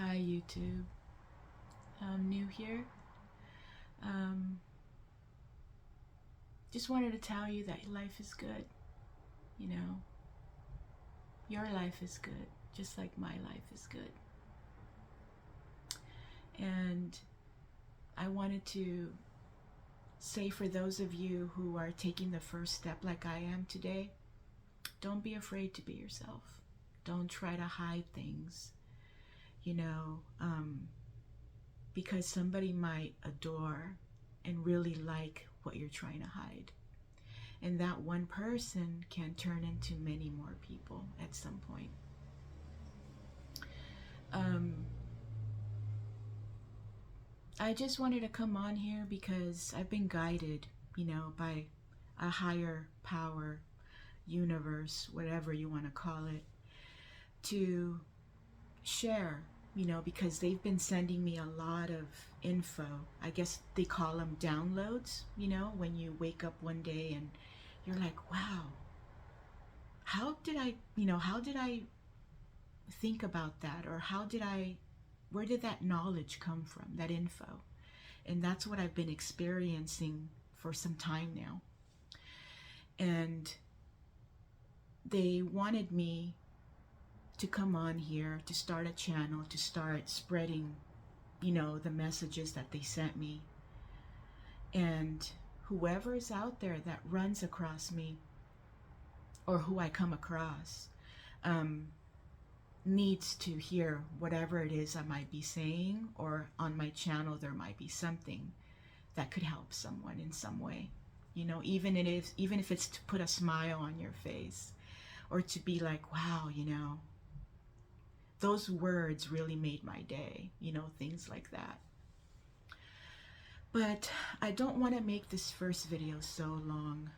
Hi YouTube. I'm new here. Um, just wanted to tell you that life is good. You know, your life is good, just like my life is good. And I wanted to say, for those of you who are taking the first step like I am today, don't be afraid to be yourself. Don't try to hide things, you know, because somebody might adore and really like what you're trying to hide. And that one person can turn into many more people at some point. Um, I just wanted to come on here because I've been guided, by a higher power, universe, whatever you want to call it, to share, because they've been sending me a lot of info. I guess they call them downloads, when you wake up one day and you're like, wow, how did I think about that? Or where did that knowledge come from, that info? And that's what I've been experiencing for some time now. And they wanted me to come on here, to start a channel, to start spreading, the messages that they sent me. And whoever is out there that runs across me, or who I come across, needs to hear whatever it is I might be saying, or on my channel there might be something that could help someone in some way. Even if it's to put a smile on your face, or to be like, wow, those words really made my day, things like that. But I don't want to make this first video so long.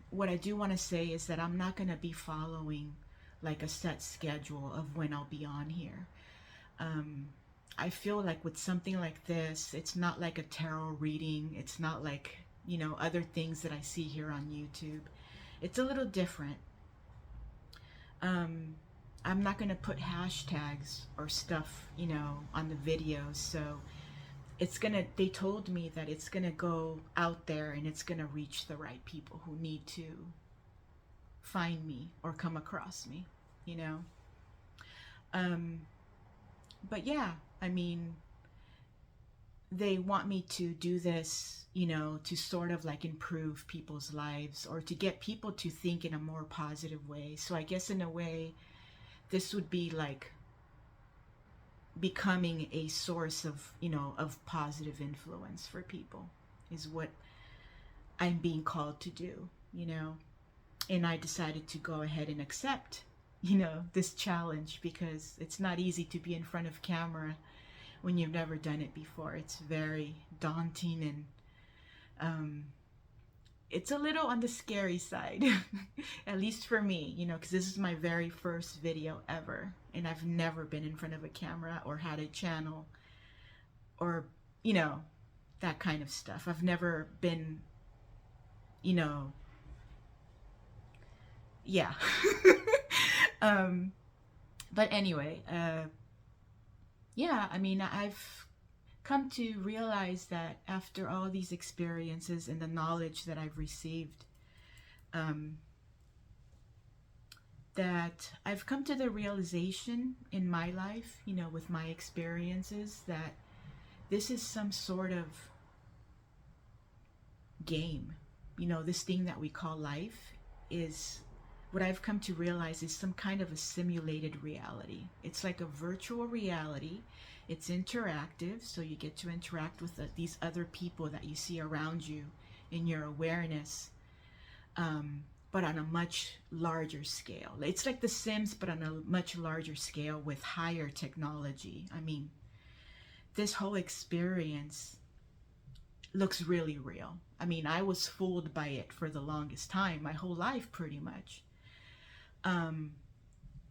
What I do want to say is that I'm not going to be following like a set schedule of when I'll be on here. I feel like with something like this, it's not like a tarot reading. It's not like, other things that I see here on YouTube. It's a little different. I'm not going to put hashtags or stuff, on the videos. So they told me that it's going to go out there and it's going to reach the right people who need to find me or come across me, But yeah, I mean, they want me to do this, to sort of like improve people's lives, or to get people to think in a more positive way. So I guess in a way, this would be like becoming a source of, of positive influence for people, is what I'm being called to do, And I decided to go ahead and accept, this challenge, because it's not easy to be in front of camera when you've never done it before. It's very daunting, and it's a little on the scary side, at least for me, because this is my very first video ever, and I've never been in front of a camera or had a channel, or, that kind of stuff. I've never been, yeah. But anyway, yeah, I mean, I've come to realize that after all these experiences and the knowledge that I've received, that I've come to the realization in my life, with my experiences, that this is some sort of game. This thing that we call life is, what I've come to realize, is some kind of a simulated reality. It's like a virtual reality. It's interactive, so you get to interact with these other people that you see around you in your awareness, but on a much larger scale. It's like The Sims, but on a much larger scale with higher technology. I mean, this whole experience looks really real. I mean, I was fooled by it for the longest time, my whole life pretty much.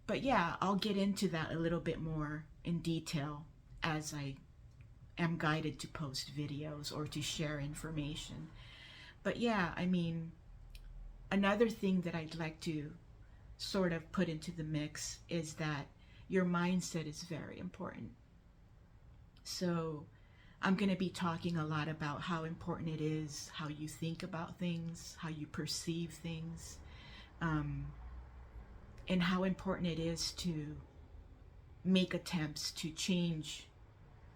But yeah, I'll get into that a little bit more in detail as I am guided to post videos or to share information. But yeah, I mean, another thing that I'd like to sort of put into the mix is that your mindset is very important. So I'm going to be talking a lot about how important it is, how you think about things, how you perceive things, um, and how important it is to make attempts to change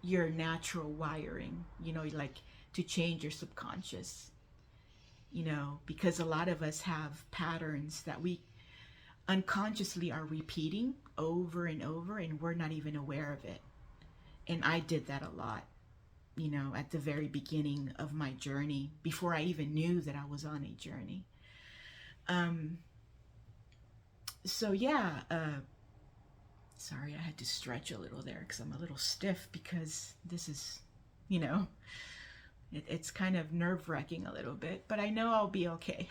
your natural wiring, like to change your subconscious, because a lot of us have patterns that we unconsciously are repeating over and over, and we're not even aware of it. And I did that a lot, at the very beginning of my journey, before I even knew that I was on a journey. So yeah, sorry, I had to stretch a little there because I'm a little stiff, because this is, it's kind of nerve-wracking a little bit, but I know I'll be okay.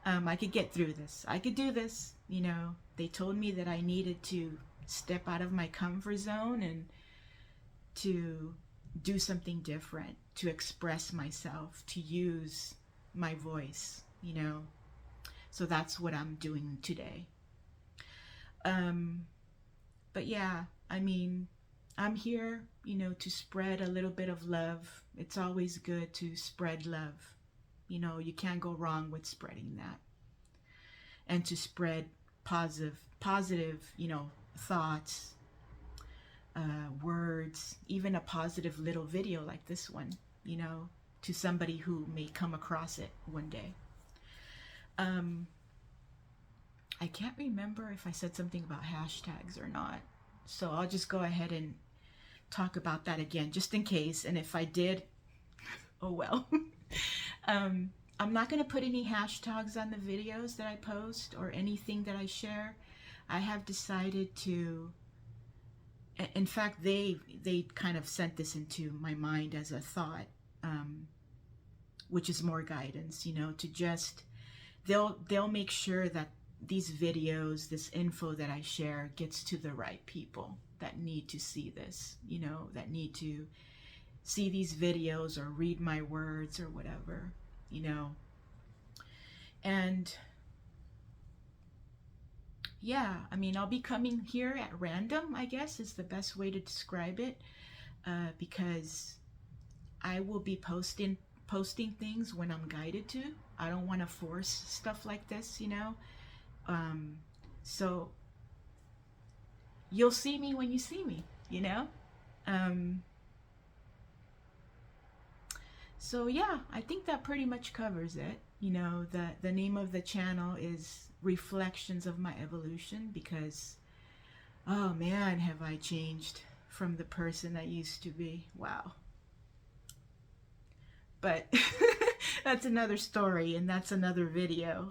I could get through this. I could do this. They told me that I needed to step out of my comfort zone and to do something different, to express myself, to use my voice, So that's what I'm doing today. But yeah, I mean, I'm here, to spread a little bit of love. It's always good to spread love. You can't go wrong with spreading that. And to spread positive, thoughts, words, even a positive little video like this one, to somebody who may come across it one day. I can't remember if I said something about hashtags or not. So I'll just go ahead and talk about that again, just in case. And if I did, oh well. I'm not going to put any hashtags on the videos that I post or anything that I share. I have decided to, in fact, they kind of sent this into my mind as a thought, which is more guidance, to just, they'll make sure that these videos, this info that I share, gets to the right people that need to see this, that need to see these videos or read my words or whatever, And yeah, I mean, I'll be coming here at random, I guess is the best way to describe it, because I will be posting things when I'm guided to. I don't want to force stuff like this, So you'll see me when you see me, So yeah, I think that pretty much covers it. The name of the channel is Reflections of My Evolution, because, oh man, have I changed from the person I used to be. Wow. But that's another story, and that's another video.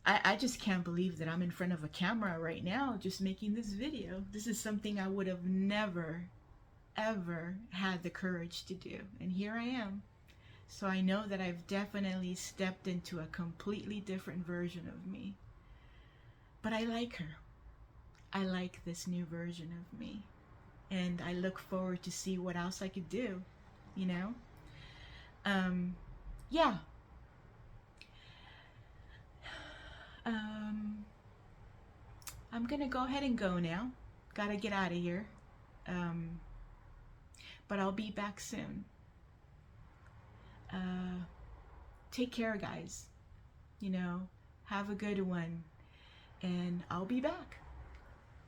I just can't believe that I'm in front of a camera right now just making this video. This is something I would have never, ever had the courage to do. And here I am. So I know that I've definitely stepped into a completely different version of me. But I like her. I like this new version of me. And I look forward to see what else I could do, Yeah. I'm gonna go ahead and go now. Gotta get out of here. But I'll be back soon. Take care, guys. Have a good one. And I'll be back.